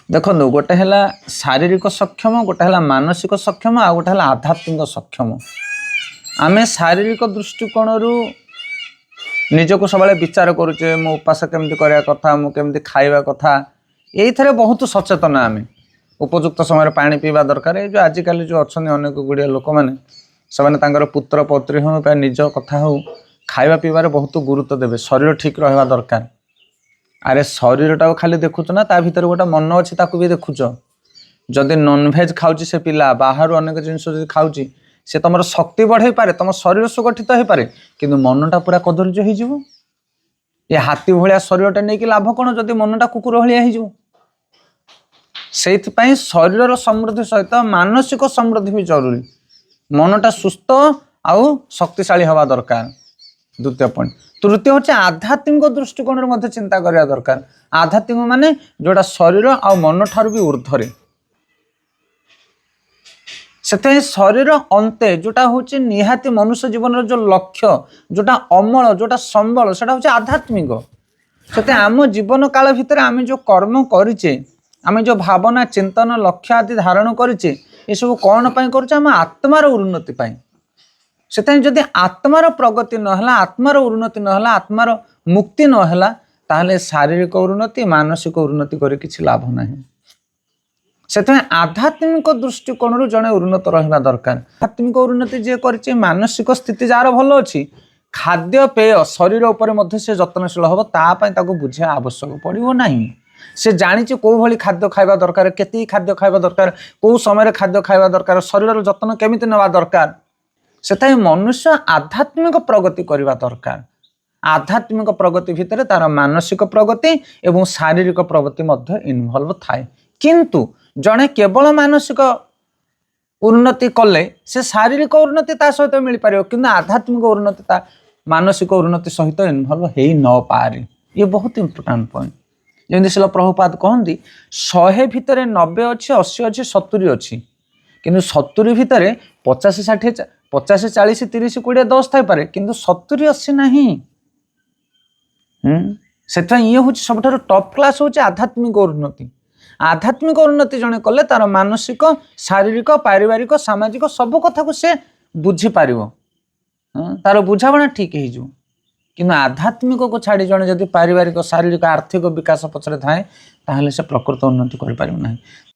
देखो गोटे है शारीरिक सक्षम, गोटे है मानसिक सक्षम, आ गोटे है आध्यात्मिक सक्षम। आमे शारीरिक दृष्टिकोण निजक सब विचार करुचे मो उपास केमती करवा कथा, मुझे खाइबा कथा, ये बहुत सचेतन। आम उपयुक्त समय पानी पीवा दरकार। ये जो आजिकल जो अच्छा अनेक गुड़िया लोक मैंने से पुत्र पौत्री हो निज कथा हो खाइबा पीबार बहुत गुरुत्व देवे। शरीर ठीक रहा दरकार। अरे शरीरटा खाली देखुच ना, ता भीतर गोटे मन अच्छी ताकू भी देखुच। जदि नॉनभेज खाऊँ से पिला बाहर अनेक जिन खाऊँ से तुम शक्ति बढ़े पारे, तुम शरीर सुगठित हो पारे, किंतु मनटा पूरा कदर्य हो। ये हाथी भाया शरीरटा नहीं कि लाभ कौन जदि मनटा कुकुर भाया हो। शरीर समृद्धि सहित मानसिक समृद्धि भी जरूरी। मनटा सुस्थ आउ शक्तिशाली हवा दरकार। द्वितीय पॉइंट। तृतीय हूँ आध्यात्मिक दृष्टिकोण चिंता करने दरकार। आध्यात्मिक माने जोटा शरीर आ मन ठार भी ऊर्धरे। से शरीर अंते जोटा हूँ निहाती मनुष्य जीवन जो लक्ष्य, जोटा अमल, जोटा संबल, से हूँ आध्यात्मिक। से आम जीवन काल भितर आम जो कर्म करें, आम जो भावना चिंतन लक्ष्य आदि धारण करें, ये सब कौन करें? आम आत्मार उन्नति पाई। से जदि आत्मार प्रगति नहला, आत्मार उन्नति नहला, आत्मार मुक्ति नहला, ताहले शारीरिक उन्नति मानसिक उन्नति करे किछि लाभ नहीं। से आध्यात्मिक दृष्टिकोण जड़े उन्नत रहा दरकार। आध्यात्मिक उन्नति जे कर मानसिक स्थिति जार भल अच्छी, खाद्य पेय शरीर उपर से जत्नशील हम, ताकू बुझा आवश्यक पड़ो ना। से जानी कौ भाई खाद्य खाइबा दरकार, केती खाद्य खाइबा दरकार, कौ समय खाद्य खाइबा दरकार, शरीर जत्न केमिति नेबा दरकार। से मनुष्य आध्यात्मिक प्रगति करने दरकार। आध्यात्मिक प्रगति भितर तार मानसिक प्रगति एवं शारीरिक प्रगति मध्य इनवॉल्व थाए। किंतु जड़े केवल मानसिक उन्नति कले से शारीरिक उन्नति ता सहित मिल पार, किंतु आध्यात्मिक उन्नति ता मानसिक उन्नति सहित इनवॉल्व हो न पारे। ये बहुत इंपोर्टेंट पॉइंट। जमी शिल प्रभुपाद कहती 100 भितर 90 अच्छी, 80 अच्छी, 70 अच्छी, किंतु 70 भितर 50 60 50 40 30 20 10 थाई पारे, किंतु 70 80 नहीं। से ये हूँ सब टॉप क्लास हूँ आध्यात्मिक उन्नति। आध्यात्मिक उन्नति जड़े कले तार मानसिक शारीरिक पारिवारिक सामाजिक सब कथा को से बुझी पार, तार बुझाणा ठीक हो। कि आध्यात्मिक को छाड़ी जड़े जदि पारिवारिक शारीरिक आर्थिक विकास पछरे थाए, ताहले से प्रकृत उन्नति कर पारिबो नाही।